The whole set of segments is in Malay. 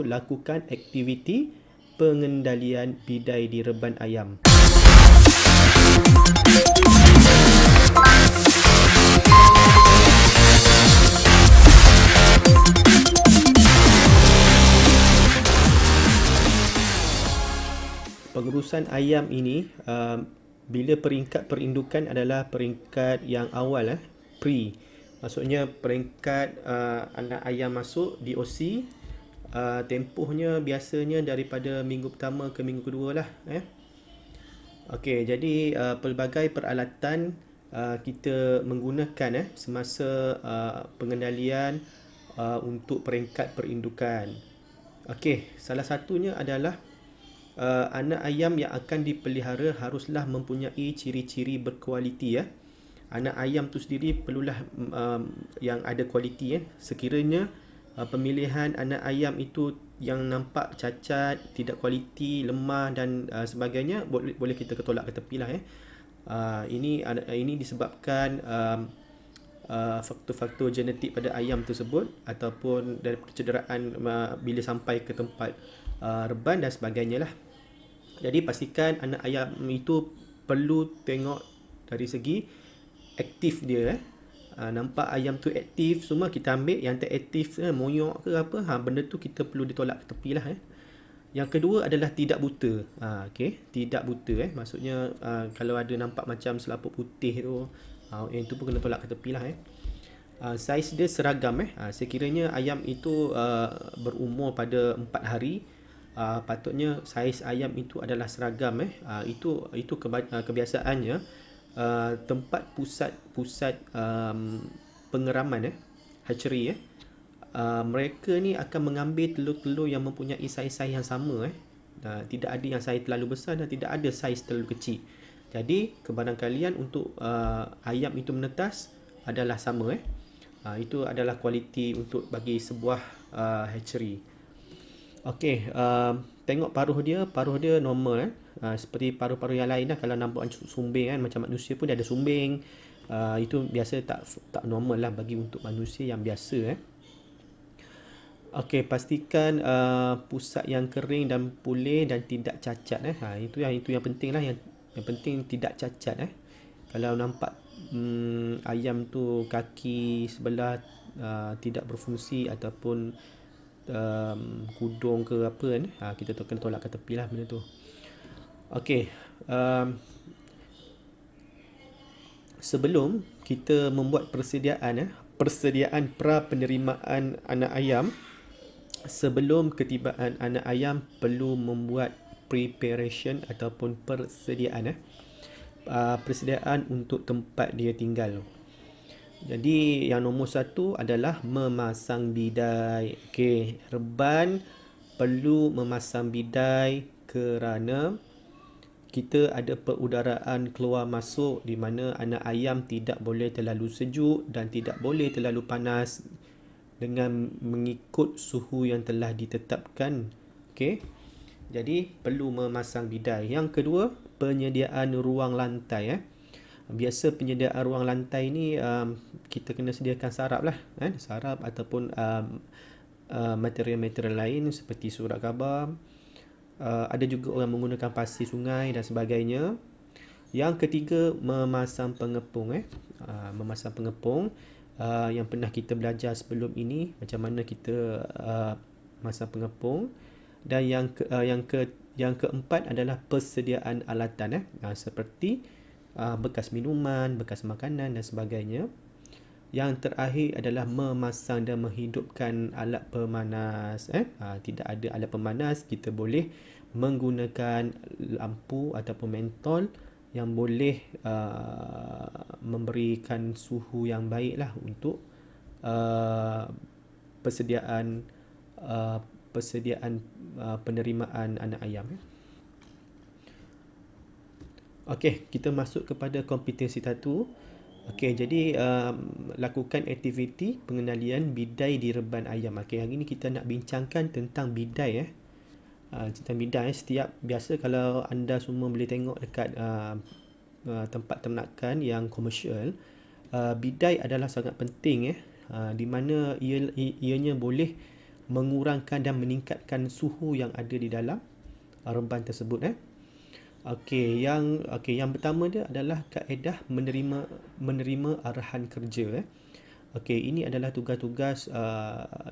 lakukan aktiviti pengendalian bidai di reban ayam. Pengurusan ayam ini, bila peringkat perindukan adalah peringkat yang awal, pre. Maksudnya peringkat anak ayam masuk DOC, tempohnya biasanya daripada minggu pertama ke minggu kedua lah. Okey, jadi pelbagai peralatan kita menggunakan semasa pengendalian untuk peringkat perindukan. Okey, salah satunya adalah anak ayam yang akan dipelihara haruslah mempunyai ciri-ciri berkualiti. Anak ayam tu sendiri perlulah yang ada kualiti. Sekiranya pemilihan anak ayam itu yang nampak cacat, tidak kualiti, lemah dan sebagainya, boleh kita tolak ke tepi lah. Ini disebabkan faktor-faktor genetik pada ayam tersebut ataupun dari kecederaan bila sampai ke tempat reban dan sebagainya lah. Jadi pastikan anak ayam itu perlu tengok dari segi aktif dia. Nampak ayam tu aktif, semua kita ambil. Yang tak aktif, monyok ke apa, benda tu kita perlu ditolak ke tepi lah. Yang kedua adalah tidak buta. Tidak buta. Maksudnya kalau ada nampak macam selaput putih tu, yang itu pun kena tolak ke tepi lah. Saiz dia seragam. Sekiranya ayam itu berumur pada 4 hari, patutnya saiz ayam itu adalah seragam. Itu kebiasaannya. Tempat pusat pengeraman, hatchery, mereka ni akan mengambil telur-telur yang mempunyai saiz-saiz yang sama. Tidak ada yang saiz terlalu besar dan tidak ada saiz terlalu kecil. Jadi kebarangkalian untuk ayam itu menetas adalah sama. Itu adalah kualiti untuk bagi sebuah hatchery. Okey, tengok paruh dia normal. Seperti paruh-paruh yang lain lah. Kalau nampak sumbing macam manusia pun dia ada sumbing. Itu biasa tak normal lah bagi untuk manusia yang biasa. Okey, pastikan pusat yang kering dan pulih dan tidak cacat. Itu yang penting lah. Yang penting tidak cacat. Kalau nampak ayam tu kaki sebelah tidak berfungsi ataupun kudung ke apa kita kena tolak ke tepi lah benda tu. Okey, sebelum kita membuat persediaan pra penerimaan anak ayam, sebelum ketibaan anak ayam perlu membuat preparation ataupun persediaan persediaan untuk tempat dia tinggal. Jadi yang nombor satu adalah memasang bidai. Okey, reban perlu memasang bidai kerana kita ada perudaraan keluar masuk di mana anak ayam tidak boleh terlalu sejuk dan tidak boleh terlalu panas dengan mengikut suhu yang telah ditetapkan. Okey. Jadi perlu memasang bidai. Yang kedua, penyediaan ruang lantai. Biasa penyediaan ruang lantai ni kita kena sediakan sarap lah. Sarap ataupun material-material lain seperti surat khabar. Ada juga orang menggunakan pasir sungai dan sebagainya. Yang ketiga, memasang pengepung. Memasang pengepung. Yang pernah kita belajar sebelum ini, macam mana kita masang pengepung. Dan yang keempat adalah persediaan alatan. Seperti bekas minuman, bekas makanan dan sebagainya. Yang terakhir adalah memasang dan menghidupkan alat pemanas. Tidak ada alat pemanas, kita boleh menggunakan lampu ataupun mentol yang boleh memberikan suhu yang baik lah untuk persediaan penerimaan anak ayam. Okey, kita masuk kepada kompetensi satu. Okey, jadi lakukan aktiviti pengendalian bidai di reban ayam. Okey, hari ni kita nak bincangkan tentang bidai. Tentang bidai. Biasa kalau anda semua boleh tengok dekat tempat ternakan yang komersial, bidai adalah sangat penting. Di mana ianya boleh mengurangkan dan meningkatkan suhu yang ada di dalam reban tersebut. Yang pertama dia adalah kaedah menerima arahan kerja. Ini adalah tugas-tugas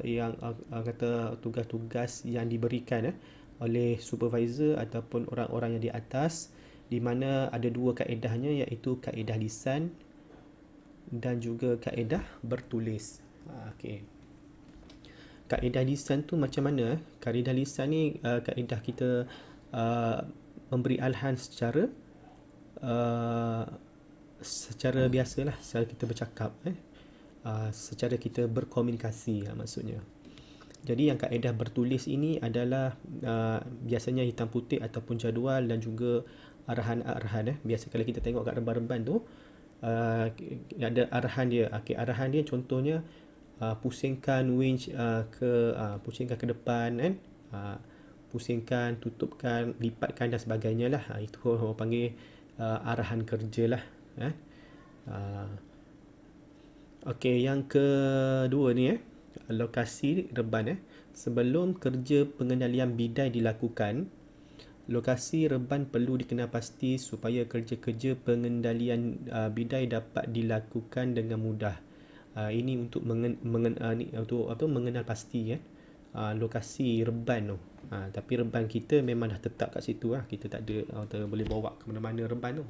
yang kata tugas-tugas yang diberikan oleh supervisor ataupun orang-orang yang di atas, di mana ada dua kaedahnya, iaitu kaedah lisan dan juga kaedah bertulis. Kaedah lisan tu macam mana? Kaedah lisan ni kaedah kita memberi arahan secara biasalah, secara kita bercakap, secara kita berkomunikasi maksudnya. Jadi yang kaedah bertulis ini adalah biasanya hitam putih ataupun jadual dan juga arahan-arahan. Biasa kalau kita tengok kat reban-reban tu ada arahan dia. Arahan dia contohnya pusingkan winch pusingkan ke depan kan. Pusingkan, tutupkan, lipatkan dan sebagainya lah. Itu orang panggil arahan kerja lah. Yang kedua ni lokasi reban. Sebelum kerja pengendalian bidai dilakukan, lokasi reban perlu dikenal pasti supaya kerja-kerja pengendalian bidai dapat dilakukan dengan mudah. Ini untuk mengenal pasti lokasi reban tu. Tapi reban kita memang dah tetap kat situ lah. Kita tak ada boleh bawa ke mana-mana reban tu.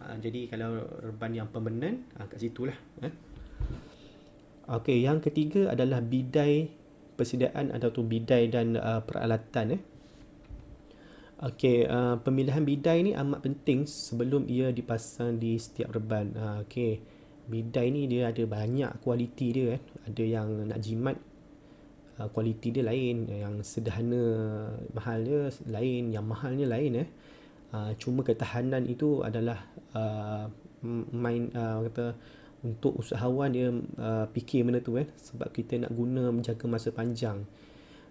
Jadi kalau reban yang permanent kat situlah. Yang ketiga adalah bidai persediaan atau bidai dan peralatan. Pemilihan bidai ni amat penting sebelum ia dipasang di setiap reban. Bidai ni dia ada banyak kualiti dia. Ada yang nak jimat, kualiti dia lain, yang sederhana mahal dia lain, yang mahalnya lain. Cuma ketahanan itu adalah untuk usahawan dia fikir benda tu sebab kita nak guna menjaga masa panjang.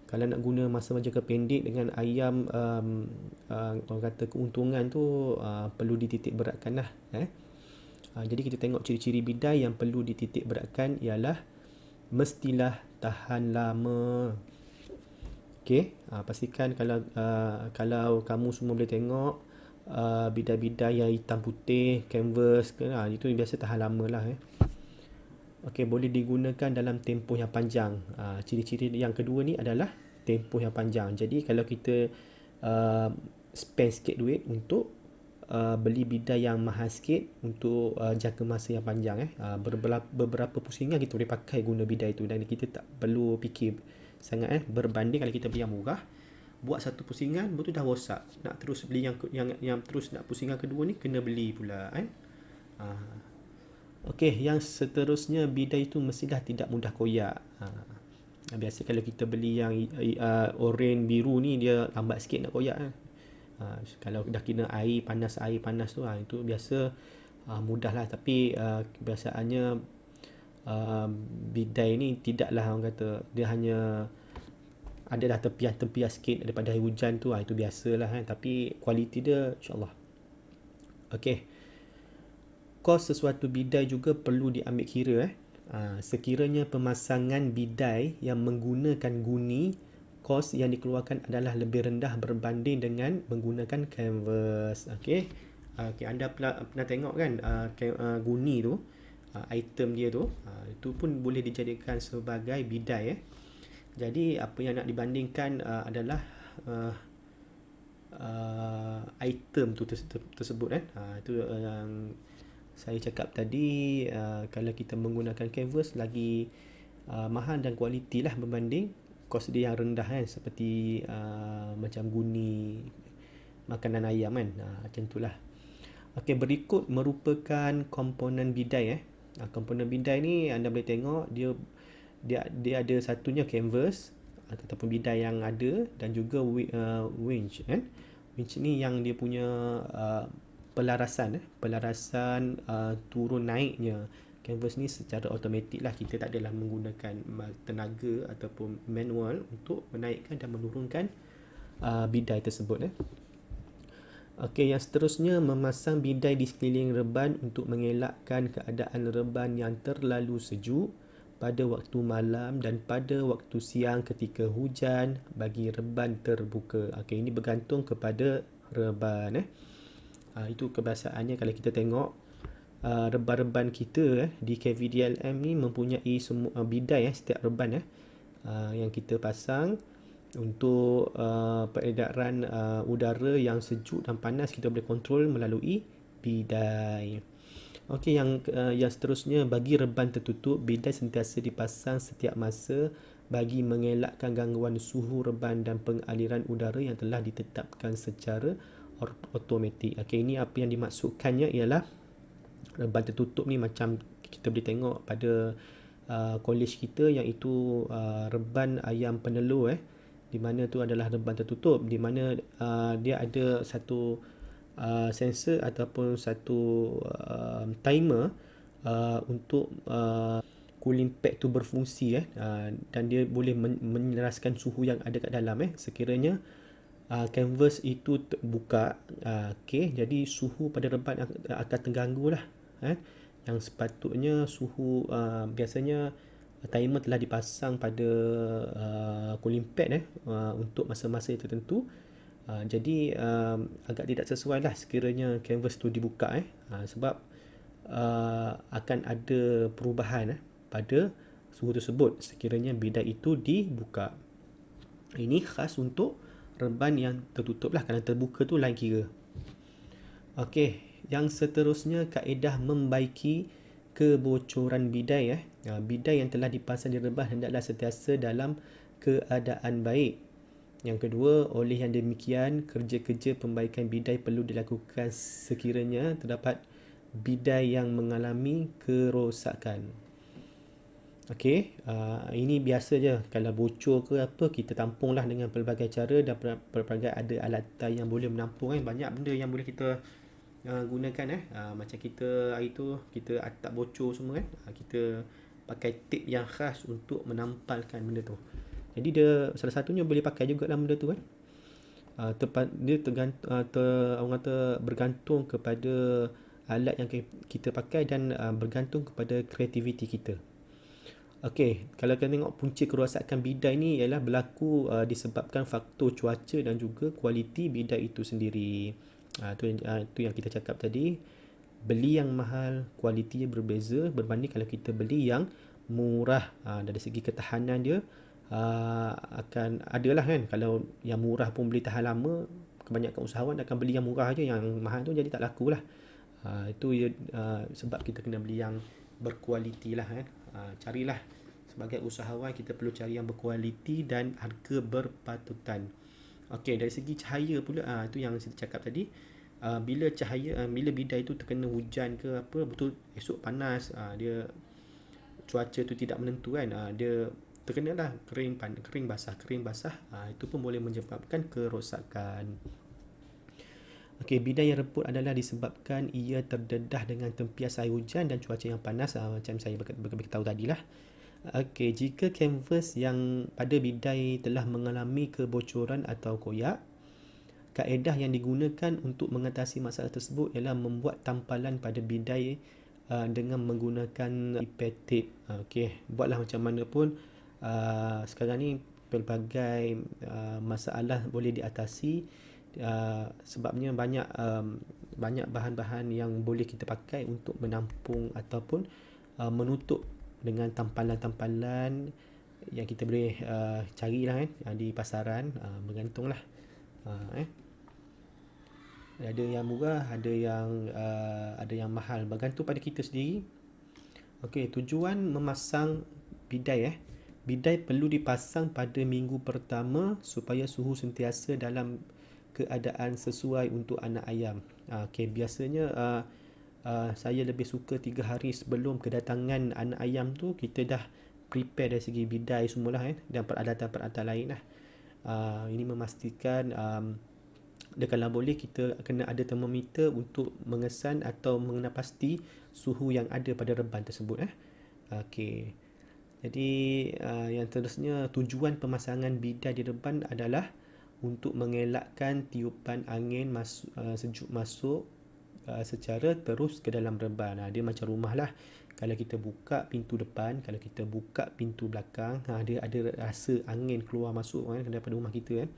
Kalau nak guna masa jangka pendek dengan ayam, orang kata keuntungan tu perlu dititik beratkan lah. Jadi kita tengok ciri-ciri bidai yang perlu dititik beratkan ialah mestilah tahan lama. Pastikan kalau kamu semua boleh tengok bidai-bidai yang hitam putih, canvas itu biasa tahan lama lah. Boleh digunakan dalam tempoh yang panjang. Ciri-ciri yang kedua ni adalah tempoh yang panjang. Jadi kalau kita spend sikit duit untuk beli bidai yang mahal sikit untuk jangka masa yang panjang, beberapa pusingan kita boleh pakai guna bidai tu dan kita tak perlu fikir sangat berbanding kalau kita beli yang murah, buat satu pusingan lepas tu dah rosak, nak terus beli yang terus nak pusingan kedua ni kena beli pula yang seterusnya, bidai tu mestilah tidak mudah koyak. Biasa kalau kita beli yang oranye biru ni dia lambat sikit nak koyak. Kalau dah kena air panas tu itu biasa mudah lah. Tapi kebiasaannya bidai ni tidaklah, orang kata dia hanya adalah tepias-tepias sikit daripada air hujan tu, itu biasalah tapi kualiti dia insyaAllah. Kos sesuatu bidai juga perlu diambil kira. Sekiranya pemasangan bidai yang menggunakan guni, kos yang dikeluarkan adalah lebih rendah berbanding dengan menggunakan canvas. Anda pernah tengok kan guni tu, item dia tu, itu pun boleh dijadikan sebagai bidai. Jadi apa yang nak dibandingkan adalah item tu tersebut. Itu yang saya cakap tadi. Kalau kita menggunakan canvas lagi mahal dan kualiti lah berbanding kos dia yang rendah seperti macam guni makanan ayam macam itulah. Berikut merupakan komponen bidai. Komponen bidai ni anda boleh tengok dia ada satunya canvas ataupun bidai yang ada, dan juga winch. Winch ni yang dia punya pelarasan turun naiknya canvas ni secara automatik lah. Kita tak adalah menggunakan tenaga ataupun manual untuk menaikkan dan menurunkan bidai tersebut. Yang seterusnya, memasang bidai di sekeliling reban untuk mengelakkan keadaan reban yang terlalu sejuk, pada waktu malam dan pada waktu siang ketika hujan bagi reban terbuka. Okey, ini bergantung kepada reban. Itu kebiasaannya kalau kita tengok reban-reban kita di KVDLM ni mempunyai semua bidai setiap reban yang kita pasang untuk peredaran udara yang sejuk dan panas kita boleh kontrol melalui bidai. Okey, yang seterusnya, bagi reban tertutup, bidai sentiasa dipasang setiap masa bagi mengelakkan gangguan suhu reban dan pengaliran udara yang telah ditetapkan secara automatik. Okey, ini apa yang dimaksudkannya ialah reban tertutup ni macam kita boleh tengok pada college kita, iaitu reban ayam penelur di mana tu adalah reban tertutup, di mana dia ada satu sensor ataupun satu timer untuk cooling pad tu berfungsi dan dia boleh menyeraskan suhu yang ada kat dalam sekiranya canvas itu terbuka. Okey, jadi suhu pada reban akan terganggu lah yang sepatutnya suhu biasanya timer telah dipasang pada cooling pad untuk masa-masa tertentu. Jadi agak tidak sesuai lah sekiranya canvas tu dibuka sebab akan ada perubahan pada suhu tersebut sekiranya bidai itu dibuka. Ini khas untuk reban yang tertutup lah, kerana terbuka tu lain kira. Okey, yang seterusnya, kaedah membaiki kebocoran bidai. Bidai yang telah dipasang di reban hendaklah sentiasa dalam keadaan baik. Yang kedua, oleh yang demikian, kerja-kerja pembaikan bidai perlu dilakukan sekiranya terdapat bidai yang mengalami kerosakan. Okey, ini biasa je. Kalau bocor ke apa, kita tampunglah dengan pelbagai cara dan pelbagai ada alatan yang boleh menampung. Banyak benda yang boleh kita gunakan. Macam kita hari tu, kita atap bocor semua kita pakai tip yang khas untuk menampalkan benda tu. Jadi dia salah satunya boleh pakai juga dalam benda tu dia orang kata bergantung kepada alat yang kita pakai dan bergantung kepada kreativiti kita. Okey, kalau kita tengok punca kerosakan bidai ni ialah berlaku disebabkan faktor cuaca dan juga kualiti bidai itu sendiri. Itu yang kita cakap tadi. Beli yang mahal, kualitinya berbeza berbanding kalau kita beli yang murah. Dari segi ketahanan dia akan adalah kan. Kalau yang murah pun boleh tahan lama, kebanyakan usahawan akan beli yang murah je, yang mahal tu jadi tak laku lah. Itu sebab kita kena beli yang berkualiti lah carilah, sebagai usahawan kita perlu cari yang berkualiti dan harga berpatutan. Okey, dari segi cahaya pula, itu yang saya cakap tadi. Bila bidai tu terkena hujan ke apa, betul esok panas, dia cuaca tu tidak menentu kan, dia terkenalah kering basah, itu pun boleh menyebabkan kerosakan. Okey, bidai yang reput adalah disebabkan ia terdedah dengan tempias air hujan dan cuaca yang panas, macam saya beritahu tadi lah. Okey, jika kanvas yang pada bidai telah mengalami kebocoran atau koyak, kaedah yang digunakan untuk mengatasi masalah tersebut ialah membuat tampalan pada bidai dengan menggunakan repair tape. Okey, buatlah macam mana pun. Sekarang ni pelbagai masalah boleh diatasi, sebabnya banyak bahan-bahan yang boleh kita pakai untuk menampung ataupun menutup dengan tampalan-tampalan yang kita boleh carilah di pasaran. Bergantunglah. Ada yang murah, ada yang mahal, bergantung pada kita sendiri. Okey, tujuan memasang bidai. Bidai perlu dipasang pada minggu pertama supaya suhu sentiasa dalam keadaan sesuai untuk anak ayam. Okey, biasanya saya lebih suka 3 hari sebelum kedatangan anak ayam tu kita dah prepare dari segi bidai semualah dan peralatan-peralatan lain lah. Ini memastikan dia kalau boleh kita kena ada termometer untuk mengesan atau mengenal pasti suhu yang ada pada reban tersebut. Okey. Jadi yang terusnya, tujuan pemasangan bidai di reban adalah untuk mengelakkan tiupan angin sejuk masuk secara terus ke dalam reban. Dia macam rumah lah. Kalau kita buka pintu depan, kalau kita buka pintu belakang, dia ada rasa angin keluar masuk kan daripada rumah kita kan.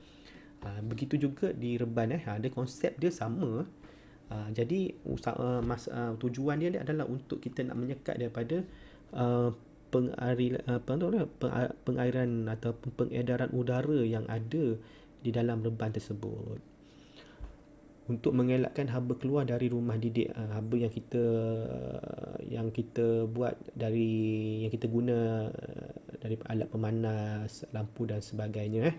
Begitu juga di reban dia konsep dia sama. Jadi tujuan dia adalah untuk kita nak menyekat daripada pengairan ataupun pengedaran udara yang ada di dalam reban tersebut, untuk mengelakkan haba keluar dari rumah didik. Haba yang kita buat dari, yang kita guna dari alat pemanas, lampu dan sebagainya.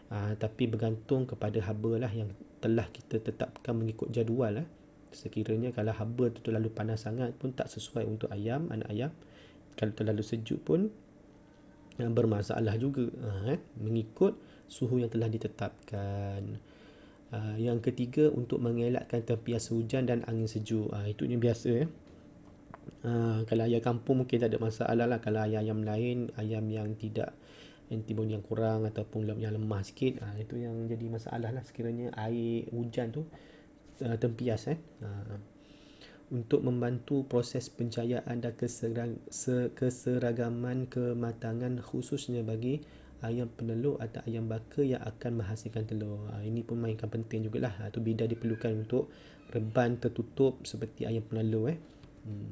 Tapi bergantung kepada haba lah yang telah kita tetapkan mengikut jadual. Sekiranya kalau haba tu terlalu panas sangat pun tak sesuai untuk anak ayam. Kalau terlalu sejuk pun bermasalah juga, mengikut suhu yang telah ditetapkan. Yang ketiga, untuk mengelakkan tempias hujan dan angin sejuk. Itu yang biasa. Kalau ayam kampung mungkin tak ada masalah lah. Kalau ayam lain, ayam yang tidak, antibodi yang kurang ataupun yang lemah sikit, itu yang jadi masalah lah sekiranya air hujan tu tempias. Untuk membantu proses pencahayaan dan keseragaman kematangan, khususnya bagi ayam penelur atau ayam baka yang akan menghasilkan telur. Ini pun mainkan penting jugalah. Tu bidai diperlukan untuk reban tertutup seperti ayam penelur.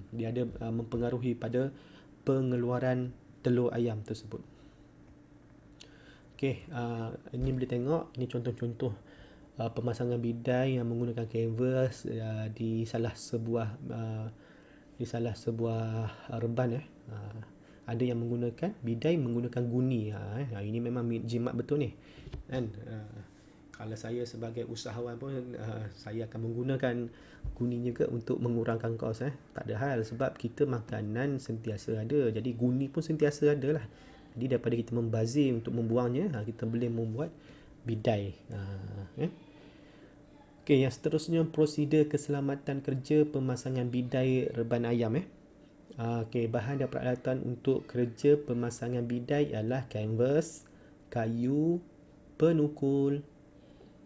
Dia ada mempengaruhi pada pengeluaran telur ayam tersebut. Okey, ini boleh tengok, ini contoh-contoh pemasangan bidai yang menggunakan canvas di salah sebuah reban. Ada yang menggunakan bidai menggunakan guni. Ini memang jimat betul ni kan. Kalau saya sebagai usahawan pun saya akan menggunakan guni juga untuk mengurangkan kos. Tak ada hal, sebab kita makanan sentiasa ada, jadi guni pun sentiasa ada lah. Jadi daripada kita membazir untuk membuangnya, kita boleh membuat bidai. Okey, yang seterusnya, prosedur keselamatan kerja pemasangan bidai reban ayam. Okey, bahan dan peralatan untuk kerja pemasangan bidai ialah kanvas, kayu, penukul,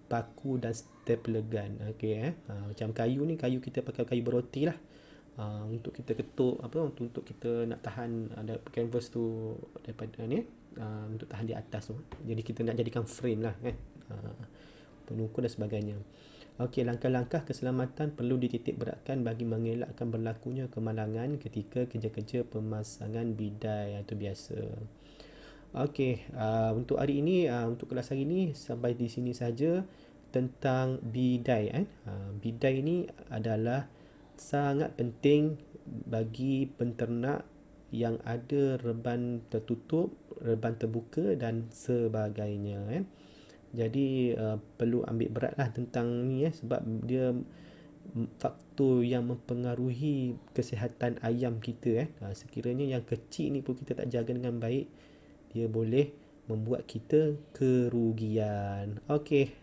paku dan stapler gun. Okey, macam kayu ni, kayu kita pakai kayu beroti lah. Untuk kita ketuk untuk kita nak tahan ada kanvas tu daripada ni, untuk tahan di atas tu. Jadi kita nak jadikan frame lah kan. Penukul dan sebagainya. Okey, langkah-langkah keselamatan perlu dititik beratkan bagi mengelakkan berlakunya kemalangan ketika kerja-kerja pemasangan bidai. Itu biasa. Okey, untuk hari ini, untuk kelas hari ini sampai di sini saja tentang bidai. Bidai ini adalah sangat penting bagi penternak yang ada reban tertutup, reban terbuka dan sebagainya. Jadi perlu ambil beratlah tentang ni, sebab dia faktor yang mempengaruhi kesihatan ayam kita. Sekiranya yang kecil ni pun kita tak jaga dengan baik, dia boleh membuat kita kerugian. Okey,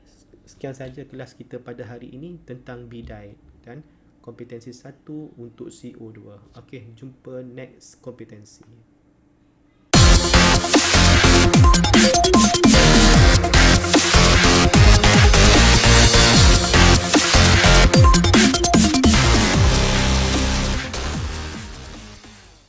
sekian saja kelas kita pada hari ini tentang bidai dan kompetensi 1 untuk CO2. Okey, jumpa next kompetensi.